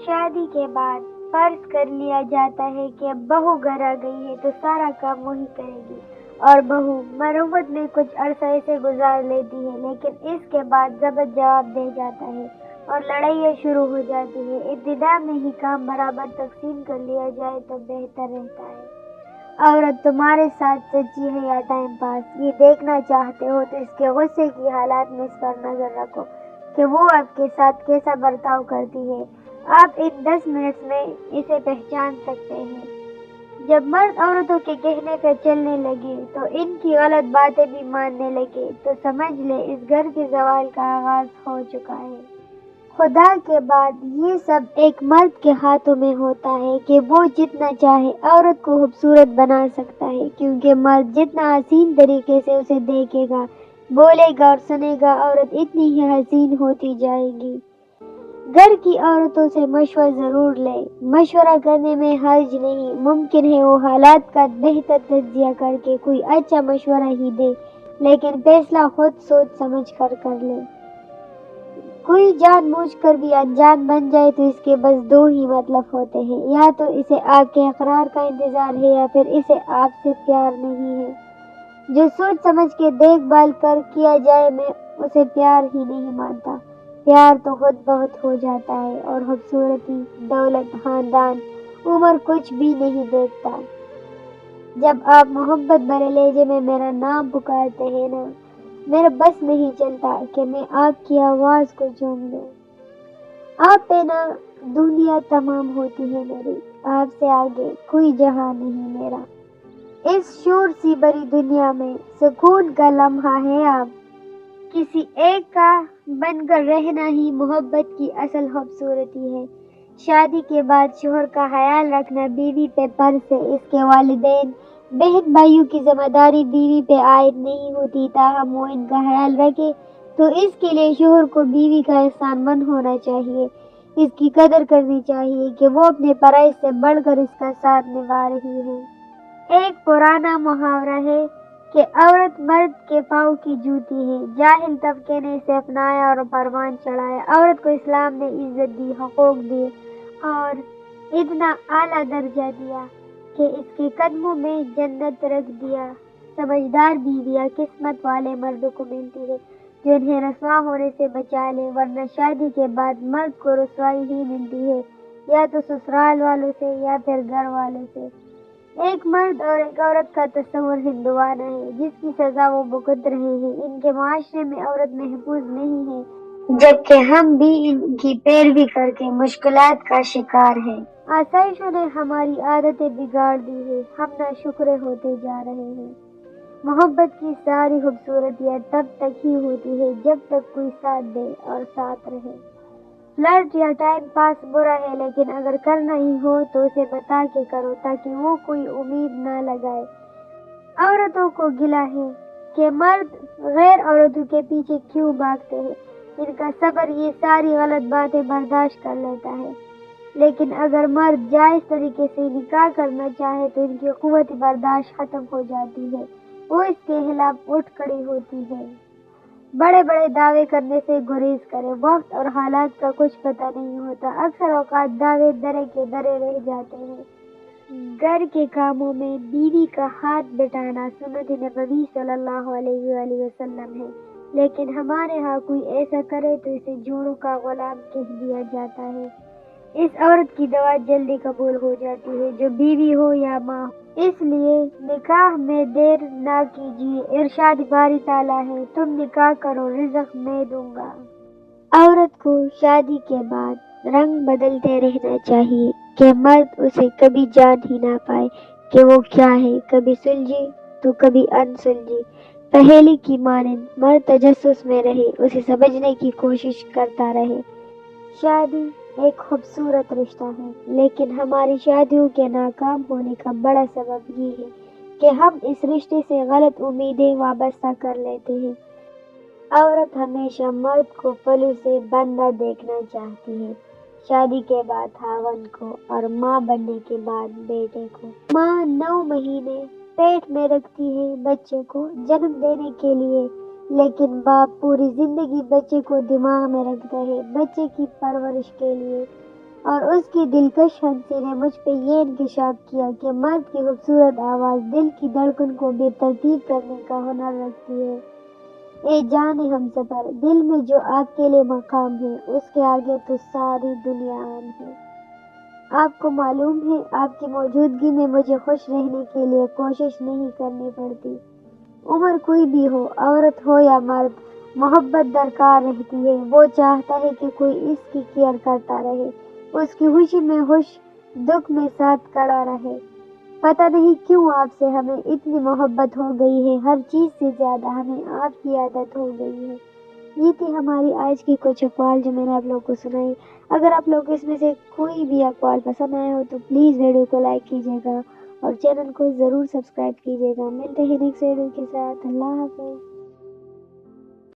شادی کے بعد فرض کر لیا جاتا ہے کہ اب بہو گھر آ گئی ہے تو سارا کام وہی کرے گی، اور بہو مروت میں کچھ عرصہ ایسے گزار لیتی ہے، لیکن اس کے بعد ضبط جواب دے جاتا ہے اور لڑائیاں شروع ہو جاتی ہے۔ ابتدا میں ہی کام برابر تقسیم کر لیا جائے تو بہتر رہتا ہے۔ عورت تمہارے ساتھ سچی ہے یا ٹائم پاس، یہ دیکھنا چاہتے ہو تو اس کے غصے کی حالات میں اس پر نظر رکھو کہ وہ آپ کے ساتھ کیسا برتاؤ کرتی ہے۔ آپ ان 10 منٹ میں اسے پہچان سکتے ہیں۔ جب مرد عورتوں کے کہنے پہ چلنے لگے تو ان کی غلط باتیں بھی ماننے لگے تو سمجھ لے اس گھر کے زوال کا آغاز ہو چکا ہے۔ خدا کے بعد یہ سب ایک مرد کے ہاتھوں میں ہوتا ہے کہ وہ جتنا چاہے عورت کو خوبصورت بنا سکتا ہے، کیونکہ مرد جتنا حسین طریقے سے اسے دیکھے گا، بولے گا اور سنے گا، عورت اتنی ہی حسین ہوتی جائے گی۔ گھر کی عورتوں سے مشورہ ضرور لے، مشورہ کرنے میں حرج نہیں، ممکن ہے وہ حالات کا بہتر تجزیہ کر کے کوئی اچھا مشورہ ہی دے، لیکن فیصلہ خود سوچ سمجھ کر لے۔ کوئی جان بوجھ کر بھی انجان بن جائے تو اس کے بس دو ہی مطلب ہوتے ہیں، یا تو اسے آپ کے اقرار کا انتظار ہے یا پھر اسے آپ سے پیار نہیں ہے۔ جو سوچ سمجھ کے دیکھ بھال کر کیا جائے میں اسے پیار ہی نہیں مانتا۔ پیار تو خود بہت ہو جاتا ہے، اور خوبصورتی، دولت، خاندان، عمر کچھ بھی نہیں دیکھتا۔ جب آپ محبت بھرے لہجے میں میرا نام پکارتے ہیں نا، میرا بس نہیں چلتا کہ میں آپ کی آواز کو چوم لوں۔ آپ پہ نا دنیا تمام ہوتی ہے میری، آپ سے آگے کوئی جہاں نہیں میرا۔ اس شور سی بری دنیا میں سکون کا لمحہ ہے آپ۔ کسی ایک کا بن کر رہنا ہی محبت کی اصل خوبصورتی ہے۔ شادی کے بعد شوہر کا خیال رکھنا بیوی پہ فرض ہے۔ اس کے والدین، بہن بھائیوں کی ذمہ داری بیوی پہ عائد نہیں ہوتی، تاہم وہ ان کا خیال رکھے تو اس کے لیے شوہر کو بیوی کا احسان مند ہونا چاہیے، اس کی قدر کرنی چاہیے کہ وہ اپنے فرائض سے بڑھ کر اس کا ساتھ نبھا رہی ہے۔ ایک پرانا محاورہ ہے کہ عورت مرد کے پاؤں کی جوتی ہے۔ جاہل طبقے نے اسے اپنایا اور پروان چڑھایا۔ عورت کو اسلام نے عزت دی، حقوق دیے اور اتنا اعلیٰ درجہ دیا کہ اس کے قدموں میں جنت رکھ دیا۔ سمجھدار بیویاں قسمت والے مردوں کو ملتی ہے جو انہیں رسوا ہونے سے بچا لے، ورنہ شادی کے بعد مرد کو رسوائی ہی ملتی ہے، یا تو سسرال والوں سے یا پھر گھر والوں سے۔ ایک مرد اور ایک عورت کا تصور ہندوانہ ہے جس کی سزا وہ بھگت رہے ہیں۔ ان کے معاشرے میں عورت محفوظ نہیں ہے، جبکہ ہم بھی ان کی پیروی کر کے مشکلات کا شکار ہیں۔ آسائشوں نے ہماری عادتیں بگاڑ دی ہیں، ہم ناشکرے ہوتے جا رہے ہیں۔ محبت کی ساری خوبصورتیاں تب تک ہی ہوتی ہے جب تک کوئی ساتھ دے اور ساتھ رہے۔ فلرٹ یا ٹائم پاس برا ہے، لیکن اگر کرنا ہی ہو تو اسے بتا کے کرو تاکہ وہ کوئی امید نہ لگائے۔ عورتوں کو گلہ ہے کہ مرد غیر عورتوں کے پیچھے کیوں بھاگتے ہیں۔ ان کا صبر یہ ساری غلط باتیں برداشت کر لیتا ہے، لیکن اگر مرد جائز طریقے سے نکاح کرنا چاہے تو ان کی قوت برداشت ختم ہو جاتی ہے، وہ اس کے خلاف اٹھ کھڑی ہوتی ہے۔ بڑے بڑے دعوے کرنے سے گریز کرے، وقت اور حالات کا کچھ پتہ نہیں ہوتا، اکثر اوقات دعوے درے کے درے رہ جاتے ہیں۔ گھر کے کاموں میں بیوی کا ہاتھ بٹانا سنت نبوی صلی اللہ علیہ وآلہ وسلم ہے، لیکن ہمارے ہاں کوئی ایسا کرے تو اسے جوڑوں کا غلام کہہ دیا جاتا ہے۔ اس عورت کی دعا جلدی قبول ہو جاتی ہے جو بیوی ہو یا ماں ہو، اس لیے نکاح میں دیر نہ کیجیے۔ ارشاد باری تعالیٰ ہے، تم نکاح کرو، رزق میں دوں گا۔ عورت کو شادی کے بعد رنگ بدلتے رہنا چاہیے کہ مرد اسے کبھی جان ہی نہ پائے کہ وہ کیا ہے، کبھی سلجھی تو کبھی انسلجھی۔ پہیلی کی مانند مرد تجسس میں رہے، اسے سمجھنے کی کوشش کرتا رہے۔ شادی ایک خوبصورت رشتہ ہے، لیکن ہماری شادیوں کے ناکام ہونے کا بڑا سبب یہ ہے کہ ہم اس رشتے سے غلط امیدیں وابستہ کر لیتے ہیں۔ عورت ہمیشہ مرد کو پلو سے بندھا دیکھنا چاہتی ہے، شادی کے بعد خاوند کو اور ماں بننے کے بعد بیٹے کو۔ ماں 9 مہینے پیٹ میں رکھتی ہے بچے کو جنم دینے کے لیے، لیکن باپ پوری زندگی بچے کو دماغ میں رکھتا ہے بچے کی پرورش کے لیے۔ اور اس کی دلکش ہنسی نے مجھ پہ یہ انکشاف کیا کہ مرد کی خوبصورت آواز دل کی دھڑکن کو بے ترتیب کرنے کا ہنر رکھتی ہے۔ اے جان ہم سفر، دل میں جو آپ کے لیے مقام ہے اس کے آگے تو ساری دنیا عام ہے۔ آپ کو معلوم ہے آپ کی موجودگی میں مجھے خوش رہنے کے لیے کوشش نہیں کرنی پڑتی۔ عمر کوئی بھی ہو، عورت ہو یا مرد، محبت درکار رہتی ہے۔ وہ چاہتا ہے کہ کوئی اس کی کیئر کرتا رہے، اس کی خوشی میں خوش، دکھ میں ساتھ کھڑا رہے۔ پتہ نہیں کیوں آپ سے ہمیں اتنی محبت ہو گئی ہے، ہر چیز سے زیادہ ہمیں آپ کی عادت ہو گئی ہے۔ یہ تھی ہماری آج کی کچھ اقوال جو میں نے آپ لوگوں کو سنائی۔ اگر آپ لوگ اس میں سے کوئی بھی اقوال پسند آئے ہو تو پلیز ویڈیو کو لائک کیجیے گا اور چینل کو ضرور سبسکرائب کیجیے گا۔ ملتے ہیں نیکسٹ ویڈیو کے ساتھ۔ اللہ حافظ۔